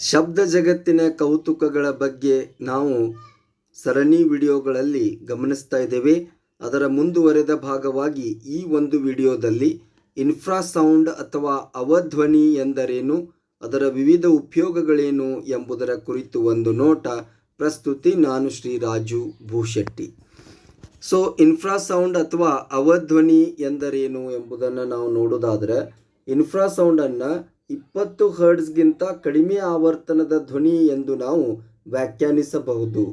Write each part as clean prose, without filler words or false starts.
ಶಬ್ದ ಜಗತ್ತಿನ ಕೌತುಕಗಳ ಬಗ್ಗೆ ನಾವು ಸರಣಿ ವಿಡಿಯೋಗಳಲ್ಲಿ ಗಮನಿಸ್ತಾ ಇದ್ದೇವೆ. ಅದರ ಮುಂದುವರೆದ ಭಾಗವಾಗಿ ಈ ಒಂದು ವಿಡಿಯೋದಲ್ಲಿ ಇನ್ಫ್ರಾಸೌಂಡ್ ಅಥವಾ ಅವಧ್ವನಿ ಎಂದರೇನು, ಅದರ ವಿವಿಧ ಉಪಯೋಗಗಳೇನು ಎಂಬುದರ ಕುರಿತು ಒಂದು ನೋಟ. ಪ್ರಸ್ತುತಿ ನಾನು ಶ್ರೀ ರಾಜು ಭೂಶೆಟ್ಟಿ. ಇನ್ಫ್ರಾಸೌಂಡ್ ಅಥವಾ ಅವಧ್ವನಿ ಎಂದರೇನು ಎಂಬುದನ್ನು ನಾವು ನೋಡೋದಾದರೆ, ಇನ್ಫ್ರಾಸೌಂಡನ್ನು 20 ಹರ್ಟ್ಸ್ಗಿಂತ ಕಡಿಮೆ ಆವರ್ತನದ ಧ್ವನಿ ಎಂದು ನಾವು ವ್ಯಾಖ್ಯಾನಿಸಬಹುದು.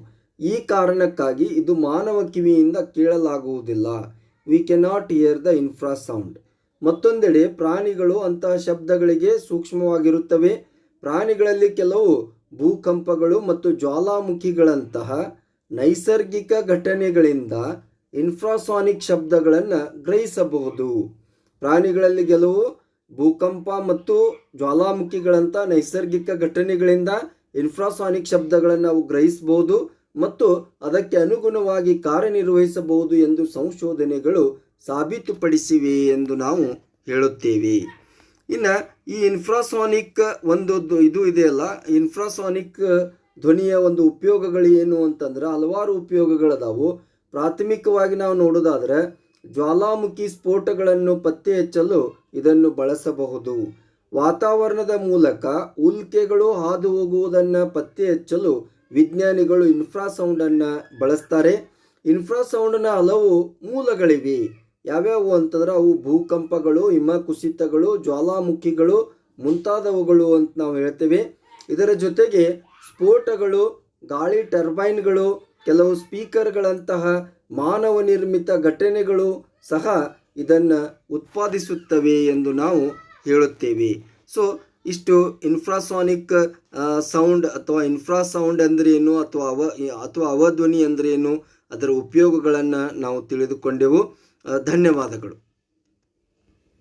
ಈ ಕಾರಣಕ್ಕಾಗಿ ಇದು ಮಾನವ ಕಿವಿಯಿಂದ ಕೇಳಲಾಗುವುದಿಲ್ಲ. We cannot hear the infrasound. ಮತ್ತೊಂದೆಡೆ ಪ್ರಾಣಿಗಳು ಅಂತಹ ಶಬ್ದಗಳಿಗೆ ಸೂಕ್ಷ್ಮವಾಗಿರುತ್ತವೆ. ಪ್ರಾಣಿಗಳಲ್ಲಿ ಕೆಲವು ಭೂಕಂಪಗಳು ಮತ್ತು ಜ್ವಾಲಾಮುಖಿಗಳಂತಹ ನೈಸರ್ಗಿಕ ಘಟನೆಗಳಿಂದ ಇನ್ಫ್ರಾಸಾನಿಕ್ ಶಬ್ದಗಳನ್ನು ಗ್ರಹಿಸಬಹುದು. ಪ್ರಾಣಿಗಳಲ್ಲಿ ಕೆಲವು ಭೂಕಂಪ ಮತ್ತು ಜ್ವಾಲಾಮುಖಿಗಳಂಥ ನೈಸರ್ಗಿಕ ಘಟನೆಗಳಿಂದ ಇನ್ಫ್ರಾಸಾನಿಕ್ ಶಬ್ದಗಳನ್ನು ನಾವು ಗ್ರಹಿಸಬಹುದು ಮತ್ತು ಅದಕ್ಕೆ ಅನುಗುಣವಾಗಿ ಕಾರ್ಯನಿರ್ವಹಿಸಬಹುದು ಎಂದು ಸಂಶೋಧನೆಗಳು ಸಾಬೀತುಪಡಿಸಿವೆ ಎಂದು ನಾವು ಹೇಳುತ್ತೇವೆ. ಇನ್ನು ಈ ಇನ್ಫ್ರಾಸಾನಿಕ್ ಒಂದು ಇದು ಇದೆಯಲ್ಲ, ಇನ್ಫ್ರಾಸಾನಿಕ್ ಧ್ವನಿಯ ಒಂದು ಉಪಯೋಗಗಳು ಏನು ಅಂತಂದ್ರೆ ಹಲವಾರು ಉಪಯೋಗಗಳದಾವು. ಪ್ರಾಥಮಿಕವಾಗಿ ನಾವು ನೋಡೋದಾದರೆ ಜ್ವಾಲಾಮುಖಿ ಸ್ಫೋಟಗಳನ್ನು ಪತ್ತೆ ಹಚ್ಚಲು ಇದನ್ನು ಬಳಸಬಹುದು. ವಾತಾವರಣದ ಮೂಲಕ ಉಲ್ಕೆಗಳು ಹಾದು ಹೋಗುವುದನ್ನು ಪತ್ತೆ ಹಚ್ಚಲು ವಿಜ್ಞಾನಿಗಳು ಇನ್ಫ್ರಾಸೌಂಡನ್ನು ಬಳಸ್ತಾರೆ. ಇನ್ಫ್ರಾಸೌಂಡ್ನ ಹಲವು ಮೂಲಗಳಿವೆ. ಯಾವ್ಯಾವು ಅಂತಂದ್ರೆ ಅವು ಭೂಕಂಪಗಳು, ಹಿಮಕುಸಿತಗಳು, ಜ್ವಾಲಾಮುಖಿಗಳು ಮುಂತಾದವುಗಳು ಅಂತ ನಾವು ಹೇಳ್ತೇವೆ. ಇದರ ಜೊತೆಗೆ ಸ್ಫೋಟಗಳು, ಗಾಳಿ ಟರ್ಬೈನ್ಗಳು, ಕೆಲವು ಸ್ಪೀಕರ್ಗಳಂತಹ ಮಾನವ ನಿರ್ಮಿತ ಘಟನೆಗಳು ಸಹ ಇದನ್ನು ಉತ್ಪಾದಿಸುತ್ತವೆ ಎಂದು ನಾವು ಹೇಳುತ್ತೇವೆ. ಇಷ್ಟು ಇನ್ಫ್ರಾಸಾನಿಕ್ ಸೌಂಡ್ ಅಥವಾ ಇನ್ಫ್ರಾಸೌಂಡ್ ಅಂದ್ರೇನು ಅಥವಾ ಅವಧ್ವನಿ ಅಂದ್ರೇನು, ಅದರ ಉಪಯೋಗಗಳನ್ನು ನಾವು ತಿಳಿದುಕೊಂಡೆವು. ಧನ್ಯವಾದಗಳು.